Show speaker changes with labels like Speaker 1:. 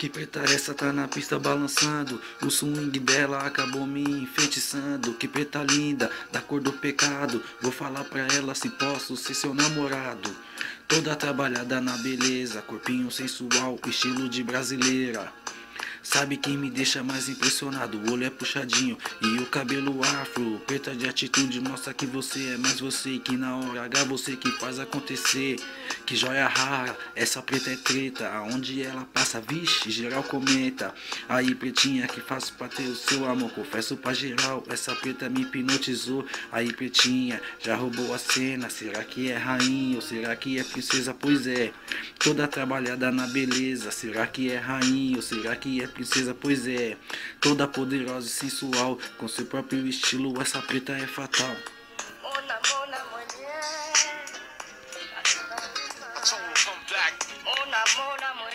Speaker 1: Que preta essa tá na pista balançando. O swing dela acabou me enfeitiçando. Que preta linda, da cor do pecado. Vou falar pra ela se posso ser seu namorado. Toda trabalhada na beleza, corpinho sensual, estilo de brasileira. Sabe quem me deixa mais impressionado? O olho é puxadinho e o cabelo afro. Preta de atitude mostra que você é mais você. Que na hora H você que faz acontecer. Que joia rara, essa preta é treta. Aonde ela passa, vixe, geral comenta. Aí pretinha, que faço pra ter o seu amor? Confesso pra geral, essa preta me hipnotizou. Aí pretinha, já roubou a cena. Será que é rainha ou será que é princesa? Pois é, toda trabalhada na beleza. Será que é rainha ou será que é princesa? Pois é, toda poderosa e sensual, com seu próprio estilo, essa preta é fatal.
Speaker 2: Mona, mona, mulher. Mona, mona, mulher.